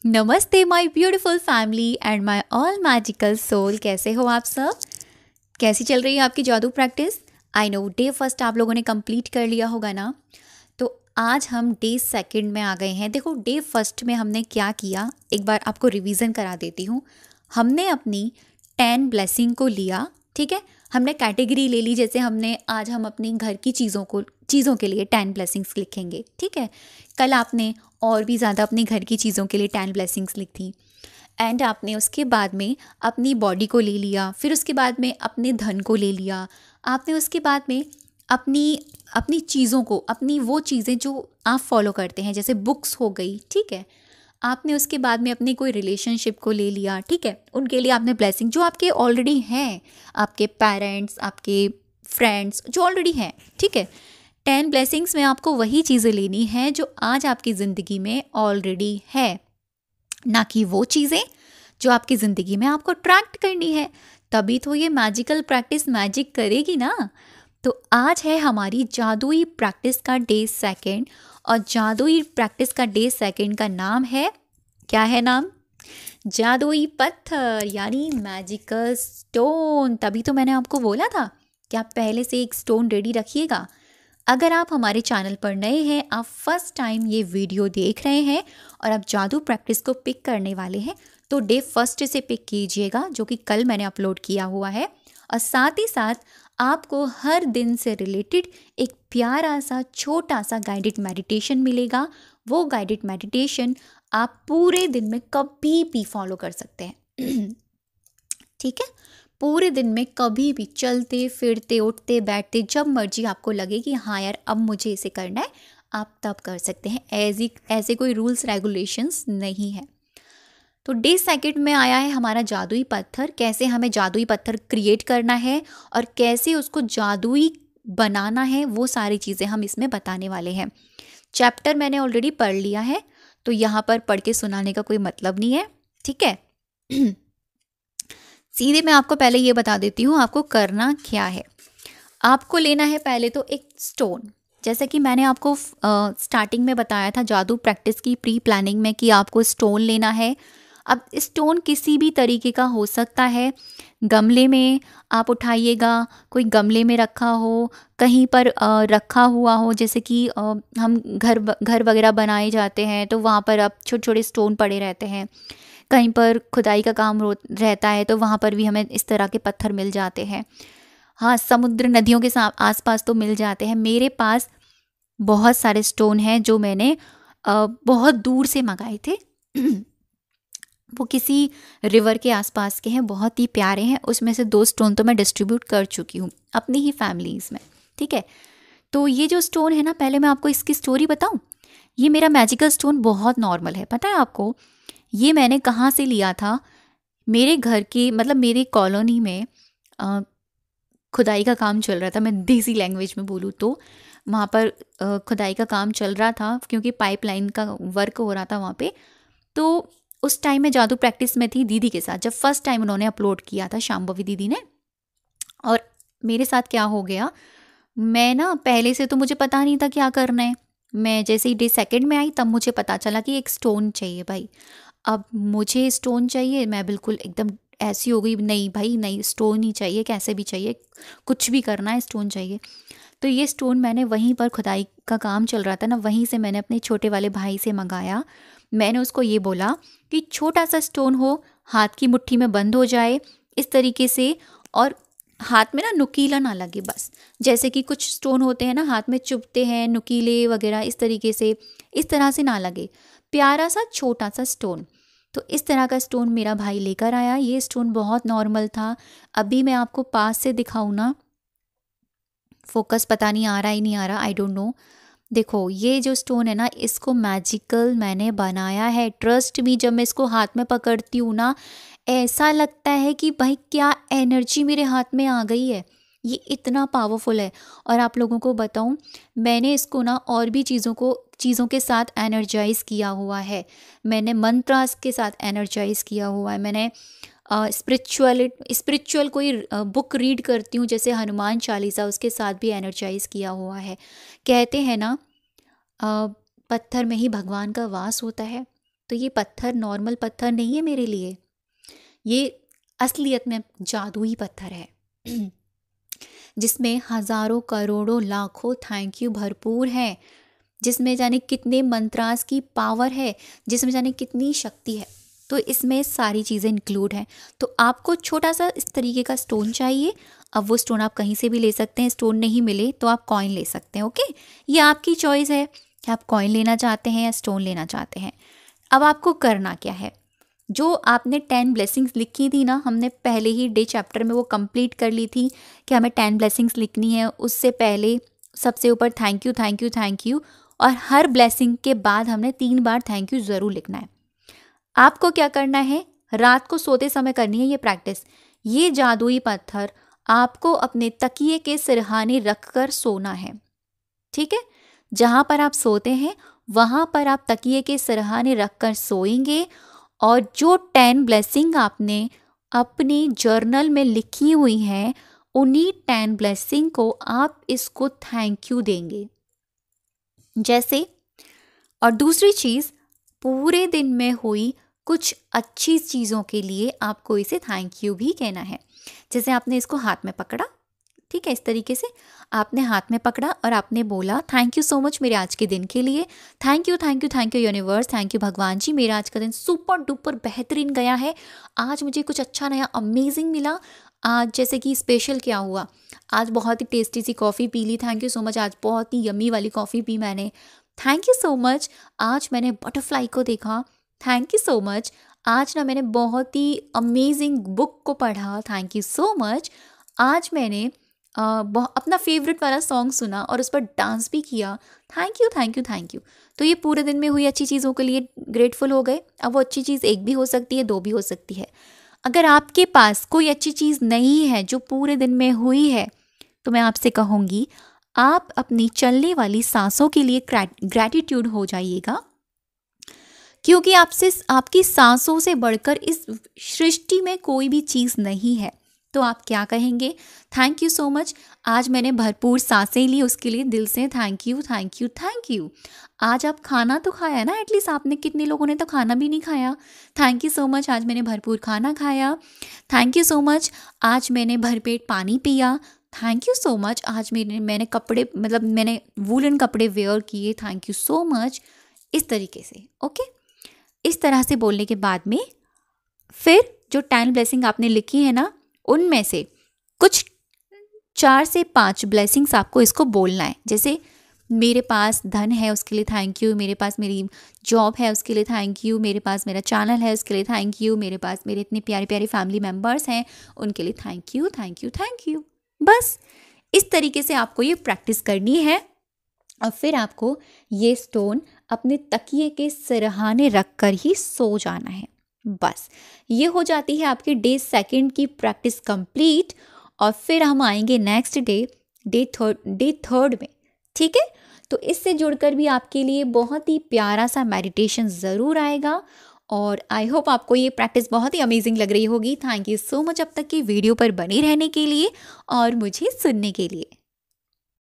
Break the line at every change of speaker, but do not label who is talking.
नमस्ते my beautiful family and my all magical soul. कैसे हो आप सब? कैसी चल रही है आपकी जादू practice? I know day first आप लोगों ने कंप्लीट कर लिया होगा ना। तो आज हम डे सेकंड में आ गए हैं। देखो डे फर्स्ट में हमने क्या किया, एक बार आपको रिवीजन करा देती हूँ। हमने अपनी 10 ब्लेसिंग को लिया, ठीक है। हमने कैटेगरी ले ली, जैसे हमने आज हम अपनी घर की चीज़ों के लिए 10 ब्लेसिंग्स लिखेंगे, ठीक है। कल आपने और भी ज़्यादा अपनी घर की चीज़ों के लिए 10 ब्लेसिंग्स लिखी। एंड आपने उसके बाद में अपनी बॉडी को ले लिया, फिर उसके बाद में अपने धन को ले लिया। आपने उसके बाद में अपनी अपनी चीज़ों को, अपनी वो चीज़ें जो आप फॉलो करते हैं, जैसे बुक्स हो गई, ठीक है। आपने उसके बाद में अपनी कोई रिलेशनशिप को ले लिया, ठीक है। उनके लिए आपने ब्लेसिंग जो आपके ऑलरेडी हैं, आपके पेरेंट्स, आपके फ्रेंड्स जो ऑलरेडी हैं, ठीक है। 10 ब्लेसिंग्स में आपको वही चीज़ें लेनी है जो आज आपकी ज़िंदगी में ऑलरेडी है, ना कि वो चीज़ें जो आपकी ज़िंदगी में आपको अट्रैक्ट करनी है। तभी तो ये मैजिकल प्रैक्टिस मैजिक करेगी ना। तो आज है हमारी जादुई प्रैक्टिस का डे सेकंड, और जादुई प्रैक्टिस का डे सेकंड का नाम है, क्या है नाम? जादुई पत्थर, यानी मैजिकल स्टोन। तभी तो मैंने आपको बोला था कि आप पहले से एक स्टोन रेडी रखिएगा। अगर आप हमारे चैनल पर नए हैं, आप फर्स्ट टाइम ये वीडियो देख रहे हैं और आप जादू प्रैक्टिस को पिक करने वाले हैं, तो डे फर्स्ट से पिक कीजिएगा, जो कि कल मैंने अपलोड किया हुआ है। और साथ ही साथ आपको हर दिन से रिलेटेड एक प्यारा सा छोटा सा गाइडेड मेडिटेशन मिलेगा। वो गाइडेड मेडिटेशन आप पूरे दिन में कभी भी फॉलो कर सकते हैं ठीक है। पूरे दिन में कभी भी चलते फिरते उठते बैठते जब मर्जी आपको लगे कि हाँ यार अब मुझे इसे करना है, आप तब कर सकते हैं। ऐसे कोई रूल्स रेगुलेशंस नहीं है। तो डे सेकंड में आया है हमारा जादुई पत्थर। कैसे हमें जादुई पत्थर क्रिएट करना है और कैसे उसको जादुई बनाना है, वो सारी चीज़ें हम इसमें बताने वाले हैं। चैप्टर मैंने ऑलरेडी पढ़ लिया है, तो यहाँ पर पढ़ के सुनाने का कोई मतलब नहीं है, ठीक है। सीधे मैं आपको पहले ये बता देती हूँ आपको करना क्या है। आपको लेना है पहले तो एक स्टोन, जैसा कि मैंने आपको स्टार्टिंग में बताया था जादू प्रैक्टिस की प्री प्लानिंग में कि आपको स्टोन लेना है। अब स्टोन किसी भी तरीके का हो सकता है। गमले में आप उठाइएगा, कोई गमले में रखा हो, कहीं पर रखा हुआ हो, जैसे कि हम घर वगैरह बनाए जाते हैं तो वहाँ पर अब छोटे छोटे स्टोन पड़े रहते हैं। कहीं पर खुदाई का काम रहता है तो वहाँ पर भी हमें इस तरह के पत्थर मिल जाते हैं। हाँ, समुद्र नदियों के आसपास तो मिल जाते हैं। मेरे पास बहुत सारे स्टोन हैं जो मैंने बहुत दूर से मंगाए थे वो किसी रिवर के आसपास के हैं, बहुत ही प्यारे हैं। उसमें से 2 स्टोन तो मैं डिस्ट्रीब्यूट कर चुकी हूँ अपनी ही फैमिलीज़ में, ठीक है। तो ये जो स्टोन है ना, पहले मैं आपको इसकी स्टोरी बताऊँ। ये मेरा मैजिकल स्टोन बहुत नॉर्मल है, पता है आपको। ये मैंने कहाँ से लिया था? मेरे घर के मतलब मेरे कॉलोनी में खुदाई का काम चल रहा था। मैं देसी लैंग्वेज में बोलूँ तो वहाँ पर खुदाई का काम चल रहा था, क्योंकि पाइपलाइन का वर्क हो रहा था वहाँ पे। तो उस टाइम मैं जादू प्रैक्टिस में थी दीदी के साथ, जब फर्स्ट टाइम उन्होंने अपलोड किया था, शाम्भवी दीदी ने। और मेरे साथ क्या हो गया, मैं ना पहले से तो मुझे पता नहीं था क्या करना है। मैं जैसे ही डे सेकंड में आई तब मुझे पता चला कि एक स्टोन चाहिए भाई। अब मुझे स्टोन चाहिए, मैं बिल्कुल एकदम ऐसी हो गई, नहीं भाई नहीं, स्टोन ही चाहिए, कैसे भी चाहिए, कुछ भी करना है, स्टोन चाहिए। तो ये स्टोन मैंने वहीं पर खुदाई का काम चल रहा था ना, वहीं से मैंने अपने छोटे वाले भाई से मंगाया। मैंने उसको ये बोला कि छोटा सा स्टोन हो, हाथ की मुट्ठी में बंद हो जाए इस तरीके से, और हाथ में ना नुकीला ना लगे बस। जैसे कि कुछ स्टोन होते हैं ना हाथ में चुभते हैं, नुकीले वगैरह, इस तरीके से, इस तरह से ना लगे। प्यारा सा छोटा सा स्टोन। तो इस तरह का स्टोन मेरा भाई लेकर आया। ये स्टोन बहुत नॉर्मल था। अभी मैं आपको पास से दिखाऊँ ना, फोकस पता नहीं आ रहा ही नहीं आ रहा, आई डोंट नो। देखो ये जो स्टोन है ना, इसको मैजिकल मैंने बनाया है। ट्रस्ट मी, जब मैं इसको हाथ में पकड़ती हूँ ना, ऐसा लगता है कि भाई क्या एनर्जी मेरे हाथ में आ गई है। ये इतना पावरफुल है। और आप लोगों को बताऊँ, मैंने इसको ना और भी चीज़ों के साथ एनर्जाइज किया हुआ है। मैंने मंत्रास के साथ एनर्जाइज किया हुआ है। मैंने स्पिरिचुअल कोई बुक रीड करती हूँ, जैसे हनुमान चालीसा, उसके साथ भी एनर्जाइज किया हुआ है। कहते हैं ना, पत्थर में ही भगवान का वास होता है। तो ये पत्थर नॉर्मल पत्थर नहीं है मेरे लिए, ये असलियत में जादुई पत्थर है जिसमें हजारों करोड़ों लाखों थैंक यू भरपूर है, जिसमें जाने कितने मंत्रास की पावर है, जिसमें जाने कितनी शक्ति है। तो इसमें सारी चीज़ें इंक्लूड हैं। तो आपको छोटा सा इस तरीके का स्टोन चाहिए। अब वो स्टोन आप कहीं से भी ले सकते हैं, स्टोन नहीं मिले तो आप कॉइन ले सकते हैं। ओके, ये आपकी चॉइस है कि आप कॉइन लेना चाहते हैं या स्टोन लेना चाहते हैं। अब आपको करना क्या है, जो आपने 10 ब्लेसिंग्स लिखी थी ना, हमने पहले ही डे चैप्टर में वो कंप्लीट कर ली थी कि हमें 10 ब्लेसिंग्स लिखनी है। उससे पहले सबसे ऊपर thank you thank you thank you, और हर ब्लेसिंग के बाद हमने 3 बार थैंक यू ज़रूर लिखना है। आपको क्या करना है, रात को सोते समय करनी है ये प्रैक्टिस। ये जादुई पत्थर आपको अपने तकिए के सिरहाने रख कर सोना है। ठीक है, जहाँ पर आप सोते हैं वहाँ पर आप तकिए के सिरहाने रख कर सोएंगे, और जो 10 ब्लेसिंग आपने अपनी जर्नल में लिखी हुई हैं, उन्हीं 10 ब्लेसिंग को आप इसको थैंक यू देंगे जैसे। और दूसरी चीज़, पूरे दिन में हुई कुछ अच्छी चीज़ों के लिए आपको इसे थैंक यू भी कहना है। जैसे आपने इसको हाथ में पकड़ा, ठीक है, इस तरीके से आपने हाथ में पकड़ा और आपने बोला थैंक यू सो मच मेरे आज के दिन के लिए, thank you thank you thank you universe, thank you भगवान जी, मेरा आज का दिन सुपर डुपर बेहतरीन गया है। आज मुझे कुछ अच्छा नया अमेजिंग मिला। आज जैसे कि स्पेशल क्या हुआ, आज बहुत ही टेस्टी सी कॉफ़ी पी ली, थैंक यू सो मच, आज बहुत ही यम्मी वाली कॉफ़ी पी मैंने, थैंक यू सो मच। आज मैंने बटरफ्लाई को देखा, थैंक यू सो मच। आज ना मैंने बहुत ही अमेजिंग बुक को पढ़ा, थैंक यू सो मच। आज मैंने अपना फेवरेट वाला सॉन्ग सुना और उस पर डांस भी किया, thank you thank you thank you. तो ये पूरे दिन में हुई अच्छी चीज़ों के लिए ग्रेटफुल हो गए। अब वो अच्छी चीज़ एक भी हो सकती है, दो भी हो सकती है। अगर आपके पास कोई अच्छी चीज़ नहीं है जो पूरे दिन में हुई है, तो मैं आपसे कहूँगी आप अपनी चलने वाली सांसों के लिए ग्रैटिट्यूड हो जाइएगा, क्योंकि आपसे आपकी सांसों से बढ़कर इस सृष्टि में कोई भी चीज़ नहीं है। तो आप क्या कहेंगे, थैंक यू सो मच, आज मैंने भरपूर सांसें ली, उसके लिए दिल से thank you thank you thank you. आज आप खाना तो खाया ना, एटलीस्ट आपने, कितने लोगों ने तो खाना भी नहीं खाया, थैंक यू सो मच, आज मैंने भरपूर खाना खाया, थैंक यू सो मच, आज मैंने भरपेट पानी पिया, थैंक यू सो मच, आज मैंने कपड़े, मतलब मैंने वूलन कपड़े वेयर किए, थैंक यू सो मच। इस तरीके से, ओके, इस तरह से बोलने के बाद में फिर जो 10 ब्लेसिंग आपने लिखी है ना, उनमें से कुछ 4 से 5 ब्लेसिंग्स आपको इसको बोलना है। जैसे मेरे पास धन है, उसके लिए थैंक यू, मेरे पास मेरी जॉब है, उसके लिए थैंक यू, मेरे पास मेरा चैनल है, उसके लिए थैंक यू, मेरे पास मेरे इतने प्यारे प्यारे फैमिली मेम्बर्स हैं, उनके लिए thank you thank you thank you. बस इस तरीके से आपको ये प्रैक्टिस करनी है, और फिर आपको ये स्टोन अपने तकिए के सिरहाने रख कर ही सो जाना है। बस ये हो जाती है आपकी डे सेकंड की प्रैक्टिस कंप्लीट, और फिर हम आएंगे नेक्स्ट डे थर्ड में। ठीक है, तो इससे जुड़कर भी आपके लिए बहुत ही प्यारा सा मेडिटेशन ज़रूर आएगा, और आई होप आपको ये प्रैक्टिस बहुत ही अमेजिंग लग रही होगी। थैंक यू सो मच अब तक की वीडियो पर बने रहने के लिए और मुझे सुनने के लिए।